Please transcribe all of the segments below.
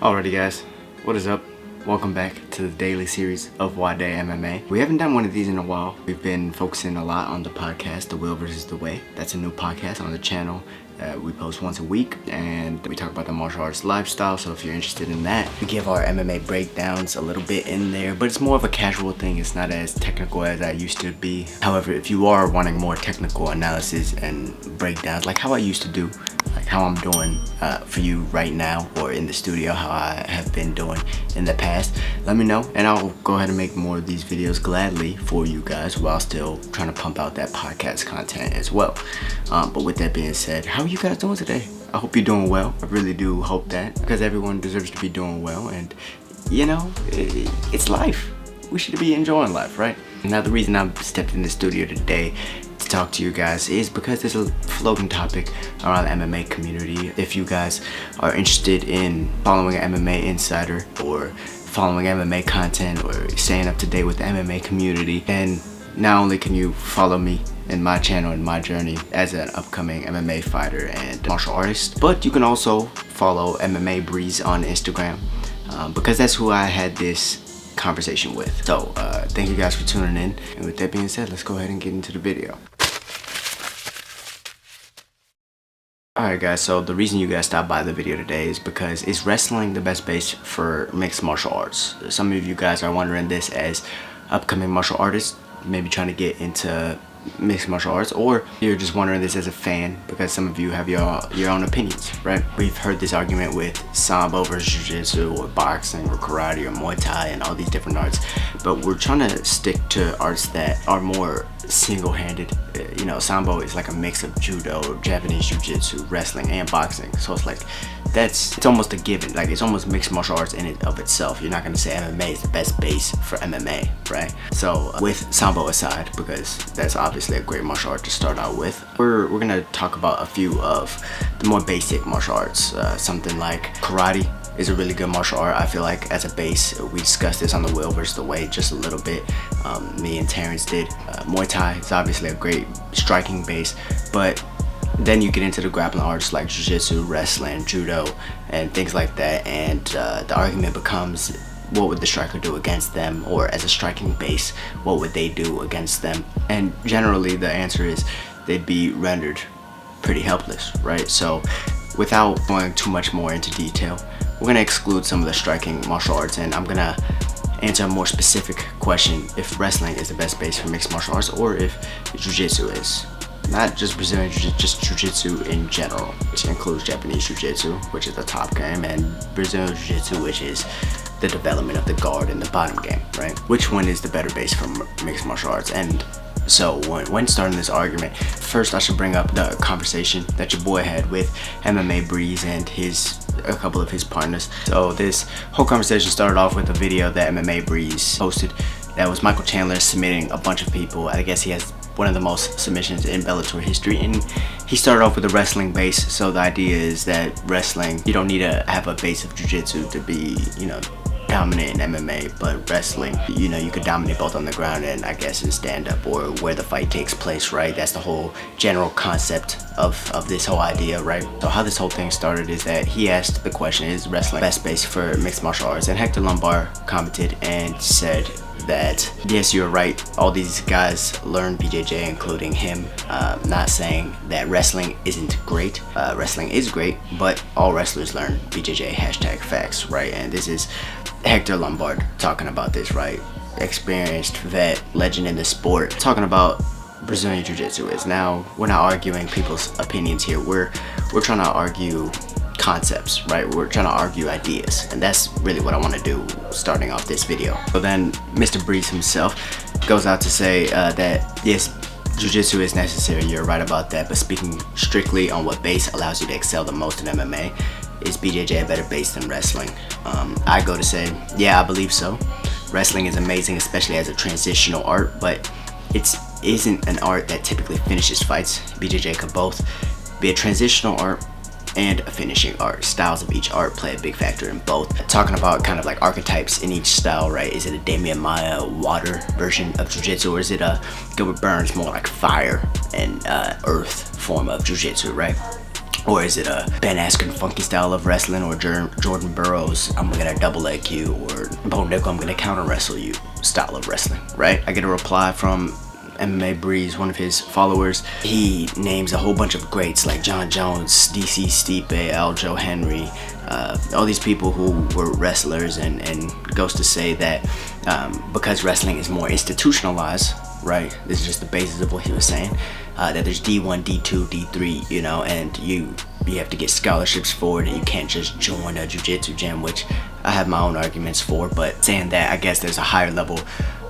Alrighty guys, what is up? Welcome back to the daily series of Nwadei MMA. We haven't done one of these in a while. We've been focusing a lot on the podcast, The Will versus the Way. That's a new podcast on the channel. We post once a week and we talk about the martial arts lifestyle, so if you're interested in that, we give our MMA breakdowns a little bit in there, but it's more of a casual thing. It's not as technical as I used to be. However, if you are wanting more technical analysis and breakdowns like how I used to do, like how I'm doing for you right now, or in the studio how I have been doing in the past, let me know and I'll go ahead and make more of these videos gladly for you guys while still trying to pump out that podcast content as well. But with that being said, how are you guys doing today? I hope you're doing well. I really do hope that, because everyone deserves to be doing well, and you know, it's life. We should be enjoying life, right? Now the reason I stepped in the studio today to talk to you guys is because there's a floating topic around the MMA community. If you guys are interested in following an MMA insider or following MMA content or staying up to date with the MMA community, and not only can you follow me in my channel and my journey as an upcoming MMA fighter and martial artist, but you can also follow MMA Breeze on Instagram, because that's who I had this conversation with. So thank you guys for tuning in, and with that being said, let's go ahead and get into the video. Alright guys, so the reason you guys stopped by the video today is because is wrestling the best base for mixed martial arts? Some of you guys are wondering this as upcoming martial artists, maybe trying to get into mixed martial arts, or you're just wondering this as a fan because some of you have your own opinions, right? We've heard this argument with Sambo versus Jiu Jitsu, or boxing, or karate, or Muay Thai, and all these different arts, but we're trying to stick to arts that are more single-handed. You know, Sambo is like a mix of judo, Japanese jiu-jitsu, wrestling, and boxing, so it's like it's almost a given. Like, it's almost mixed martial arts in and of itself. You're not going to say MMA is the best base for MMA, right? So with Sambo aside, because that's obviously a great martial art to start out with, we're going to talk about a few of the more basic martial arts. Something like karate is a really good martial art, I feel like, as a base. We discussed this on The Will versus the Way just a little bit. Me and Terrence did. Muay Thai is obviously a great striking base, but then you get into the grappling arts like jiu-jitsu, wrestling, judo, and things like that, and the argument becomes, what would the striker do against them? Or as a striking base, what would they do against them? And generally the answer is they'd be rendered pretty helpless, right? So without going too much more into detail, we're going to exclude some of the striking martial arts, and I'm going to answer a more specific question: if wrestling is the best base for mixed martial arts, or if jiu-jitsu is. Not just Brazilian Jiu-Jitsu, just Jiu-Jitsu in general, which includes Japanese Jiu-Jitsu, which is the top game, and Brazilian Jiu-Jitsu, which is the development of the guard in the bottom game, right? Which one is the better base for mixed martial arts? And so when starting this argument, first I should bring up the conversation that your boy had with MMA Breeze and a couple of his partners. So this whole conversation started off with a video that MMA Breeze posted. That was Michael Chandler submitting a bunch of people. I guess he has one of the most submissions in Bellator history, and he started off with a wrestling base. So the idea is that wrestling, you don't need to have a base of jiu-jitsu to be, you know, dominant in MMA, but wrestling, you know, you could dominate both on the ground and I guess in stand-up, or where the fight takes place, right? That's the whole general concept of this whole idea, right? So how this whole thing started is that he asked the question, is wrestling best base for mixed martial arts? And Hector Lombard commented and said that yes, you're right, all these guys learn BJJ, including him. Not saying that wrestling isn't great. Wrestling is great, but all wrestlers learn BJJ, #facts, right? And this is Hector Lombard talking about this, right? Experienced vet, legend in the sport, talking about Brazilian Jiu-Jitsu is. Now, we're not arguing people's opinions here. We're trying to argue concepts, right? We're trying to argue ideas, and that's really what I want to do starting off this video. So then Mr. Breeze himself goes out to say that yes, Jiu-Jitsu is necessary, you're right about that, but speaking strictly on what base allows you to excel the most in MMA, is BJJ a better base than wrestling? I go to say, yeah, I believe so. Wrestling is amazing, especially as a transitional art, but it isn't an art that typically finishes fights. BJJ could both be a transitional art and a finishing art. Styles of each art play a big factor in both. Talking about kind of like archetypes in each style, right? Is it a Damian Maia water version of Jiu-Jitsu, or is it a Gilbert Burns more like fire and earth form of Jiu-Jitsu, right? Or is it a Ben Askren funky style of wrestling, or Jordan Burroughs, I'm gonna double leg you, or Bo Nickel, I'm gonna counter wrestle you style of wrestling, right? I get a reply from MMA Breeze, one of his followers. He names a whole bunch of greats like John Jones, DC Stipe, Aljo Henry, all these people who were wrestlers, and goes to say that because wrestling is more institutionalized, right? This is just the basis of what he was saying. That there's D1, D2, D3, you know, and you have to get scholarships for it, and you can't just join a jiu-jitsu gym, which I have my own arguments for. But saying that, I guess there's a higher level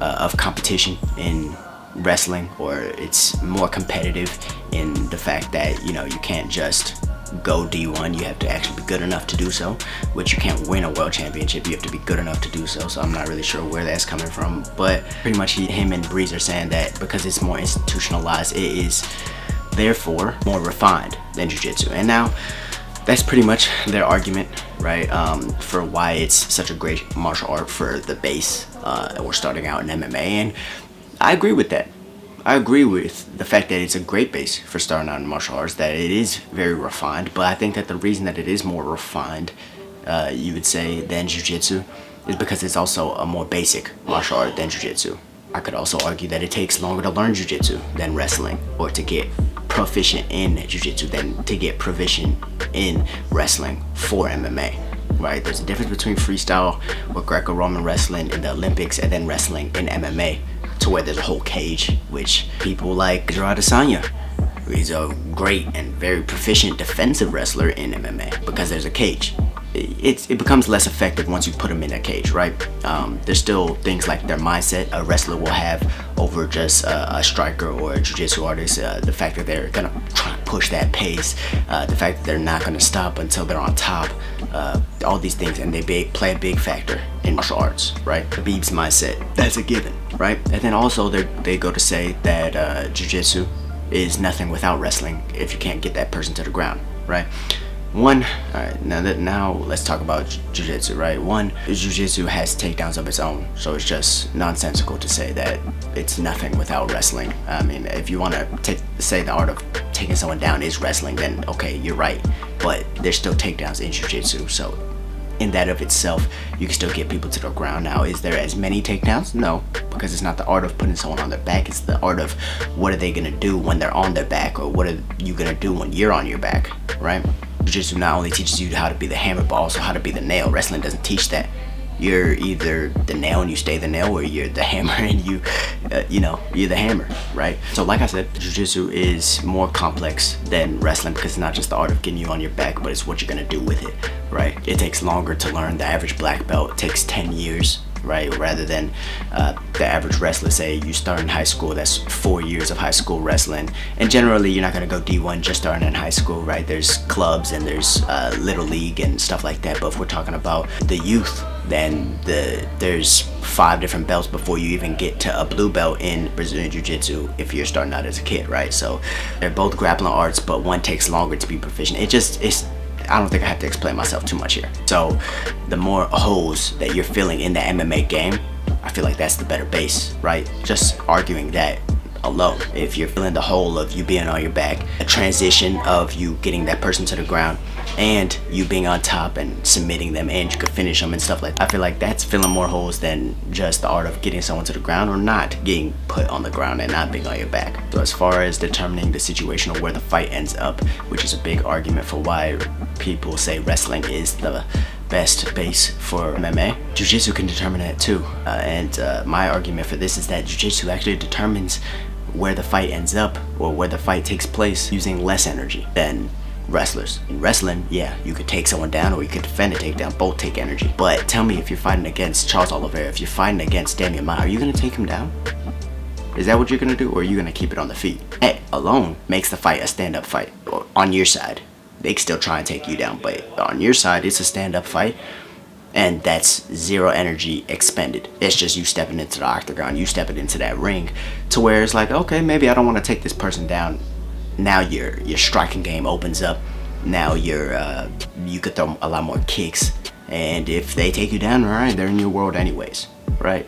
of competition in wrestling, or it's more competitive in the fact that, you know, you can't just go D1, you have to actually be good enough to do so, which you can't win a world championship, you have to be good enough to do so. So I'm not really sure where that's coming from, but pretty much him and Breeze are saying that because it's more institutionalized, it is therefore more refined than jiu-jitsu. And now that's pretty much their argument, right, for why it's such a great martial art for the base or starting out in MMA. And I agree with that. I agree with the fact that it's a great base for starting out in martial arts, that it is very refined. But I think that the reason that it is more refined, you would say, than jiu-jitsu is because it's also a more basic martial art than jiu-jitsu. I could also argue that it takes longer to learn jiu-jitsu than wrestling, or to get proficient in jiu-jitsu than to get proficient in wrestling for MMA, right? There's a difference between freestyle or Greco-Roman wrestling in the Olympics and then wrestling in MMA, to where there's a whole cage, which people like Gerard Adesanya, he's a great and very proficient defensive wrestler in MMA because there's a cage. It becomes less effective once you put them in a cage, right? There's still things like their mindset a wrestler will have over just a striker or a jiu-jitsu artist, the fact that they're gonna try to push that pace, the fact that they're not gonna stop until they're on top, all these things, and they play a big factor in martial arts, right? The Khabib's mindset, that's a given, right? And then also they go to say that jiu-jitsu is nothing without wrestling if you can't get that person to the ground, right? One, alright, now let's talk about jiu-jitsu, right? One, jiu-jitsu has takedowns of its own, so it's just nonsensical to say that it's nothing without wrestling. I mean, if you want to say the art of taking someone down is wrestling, then okay, you're right, but there's still takedowns in jiu-jitsu, so in that of itself, you can still get people to the ground. Now, is there as many takedowns? No, because it's not the art of putting someone on their back, it's the art of what are they gonna do when they're on their back, or what are you gonna do when you're on your back, right? Jiu-jitsu not only teaches you how to be the hammer, but also how to be the nail. Wrestling doesn't teach that. You're either the nail and you stay the nail, or you're the hammer and you know, you're the hammer, right? So like I said, jiu-jitsu is more complex than wrestling because it's not just the art of getting you on your back, but it's what you're gonna do with it, right? It takes longer to learn. The average black belt takes 10 years, right? Rather than the average wrestler, say you start in high school, that's 4 years of high school wrestling. And generally, you're not gonna go D1 just starting in high school, right? There's clubs and there's little league and stuff like that. But if we're talking about the youth, then there's 5 different belts before you even get to a blue belt in Brazilian Jiu Jitsu if you're starting out as a kid, right? So they're both grappling arts, but one takes longer to be proficient. I don't think I have to explain myself too much here. So the more holes that you're feeling in the MMA game, I feel like that's the better base, right? Just arguing that alone. If you're feeling the hole of you being on your back, a transition of you getting that person to the ground, and you being on top and submitting them, and you could finish them and stuff like that. I feel like that's filling more holes than just the art of getting someone to the ground or not getting put on the ground and not being on your back. So as far as determining the situation of where the fight ends up, which is a big argument for why people say wrestling is the best base for MMA, Jiu-Jitsu can determine that too. My argument for this is that Jiu-Jitsu actually determines where the fight ends up, or where the fight takes place, using less energy than wrestlers. In wrestling, yeah, you could take someone down or you could defend a takedown. Both take energy. But tell me, if you're fighting against Charles Oliveira, if you're fighting against Damian Maia, are you going to take him down? Is that what you're going to do, or are you going to keep it on the feet? That alone makes the fight a stand-up fight. Or on your side, they can still try and take you down, but on your side, it's a stand-up fight, and that's zero energy expended. It's just you stepping into the octagon, you stepping into that ring, to where it's like, okay, maybe I don't want to take this person down. Now your striking game opens up. Now you could throw a lot more kicks, and if they take you down, all right, they're in your world anyways, right?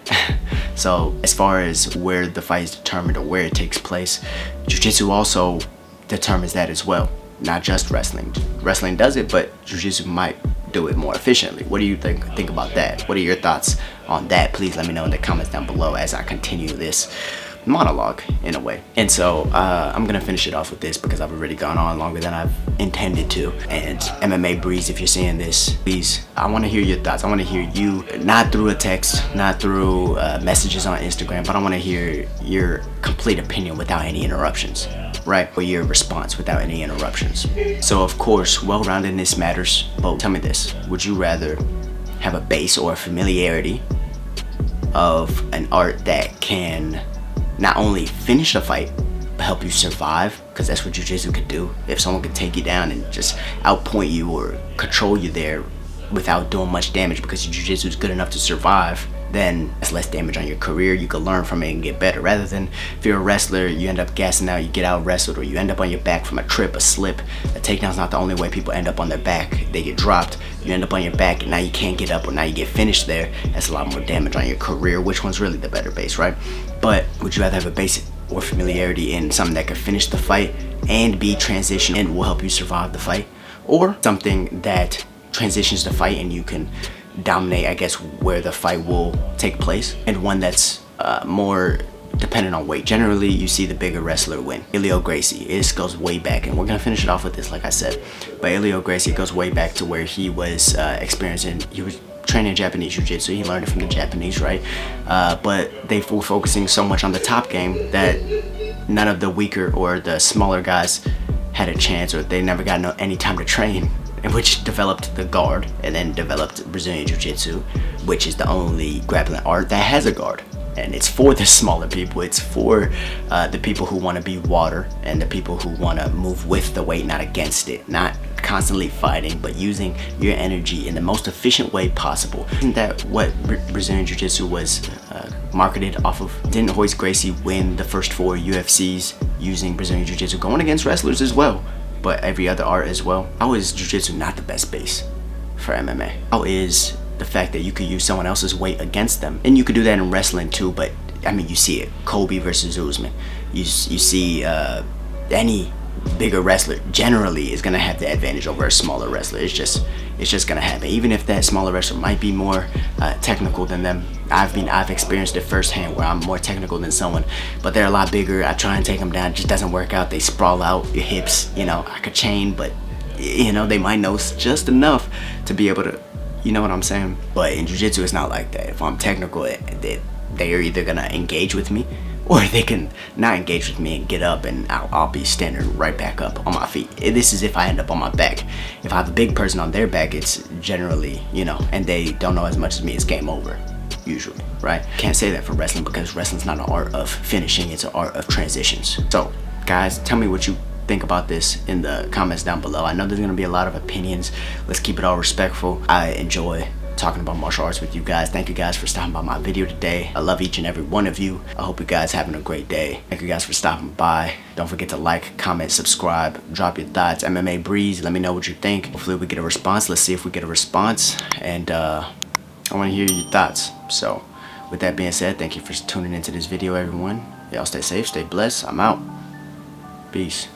So as far as where the fight is determined or where it takes place, Jiu-Jitsu also determines that as well. not just wrestling. Wrestling does it, but jiu-jitsu might do it more efficiently. What do you think about that? What are your thoughts on that? Please let me know in the comments down below as I continue this monologue in a way. And so I'm gonna finish it off with this because I've already gone on longer than I've intended to. And MMA Breeze, if you're seeing this, please, I want to hear your thoughts. I want to hear you, not through a text, not through messages on Instagram, but I want to hear your complete opinion without any interruptions, right? Or your response without any interruptions. So of course, well-roundedness matters, but tell me this: would you rather have a base or a familiarity of an art that can not only finish the fight, but help you survive? Because that's what jiu-jitsu could do. If someone could take you down and just outpoint you or control you there without doing much damage, because your jiu-jitsu is good enough to survive, then that's less damage on your career. You could learn from it and get better. Rather than if you're a wrestler, you end up gassing out, you get out wrestled, or you end up on your back from a trip, a slip. A takedown's not the only way people end up on their back. They get dropped, you end up on your back, and now you can't get up, or now you get finished there. That's a lot more damage on your career. Which one's really the better base, right? But would you rather have a base or familiarity in something that could finish the fight and be transition and will help you survive the fight, or something that transitions the fight and you can dominate, I guess, where the fight will take place, and one that's more dependent on weight? Generally, you see the bigger wrestler win. Helio Gracie, this goes way back, and we're gonna finish it off with this, like I said. But Helio Gracie goes way back to where he was he was training Japanese Jiu-Jitsu. He learned it from the Japanese, right? But they were focusing so much on the top game that none of the weaker or the smaller guys had a chance, or they never got any time to train, in which developed the guard, and then developed Brazilian Jiu Jitsu, which is the only grappling art that has a guard. And it's for the smaller people. It's for the people who want to be water, and the people who want to move with the weight, not against it. Not constantly fighting, but using your energy in the most efficient way possible. Isn't that what Brazilian Jiu Jitsu was marketed off of? Didn't Royce Gracie win the first 4 UFCs using Brazilian Jiu Jitsu, going against wrestlers as well, but every other art as well? How is jiu-jitsu not the best base for MMA? How is the fact that you could use someone else's weight against them? And you could do that in wrestling too, but I mean, you see it. Kobe versus Usman. You see any bigger wrestler generally is gonna have the advantage over a smaller wrestler. It's just gonna happen. Even if that smaller wrestler might be more technical than them. I've experienced it firsthand where I'm more technical than someone, but they're a lot bigger. I try and take them down, it just doesn't work out. They sprawl out, your hips, you know, I could chain, but you know, they might know just enough to be able to, you know what I'm saying? But in jiu-jitsu, it's not like that. If I'm technical, they're either gonna engage with me, or they can not engage with me and get up, and I'll be standing right back up on my feet. This is if I end up on my back. If I have a big person on their back, it's generally, you know, and they don't know as much as me, it's game over, usually, right? Can't say that for wrestling, because wrestling's not an art of finishing, it's an art of transitions. So, guys, tell me what you think about this in the comments down below. I know there's gonna be a lot of opinions. Let's keep it all respectful. I enjoy talking about martial arts with you guys. Thank you guys for stopping by my video today. I love each and every one of you. I hope you guys having a great day. Thank you guys for stopping by. Don't forget to like, comment, subscribe, drop your thoughts. MMA Breeze, let me know what you think. Hopefully we get a response. Let's see if we get a response, and I want to hear your thoughts. So with that being said, thank you for tuning into this video, everyone. Y'all stay safe, stay blessed. I'm out. Peace.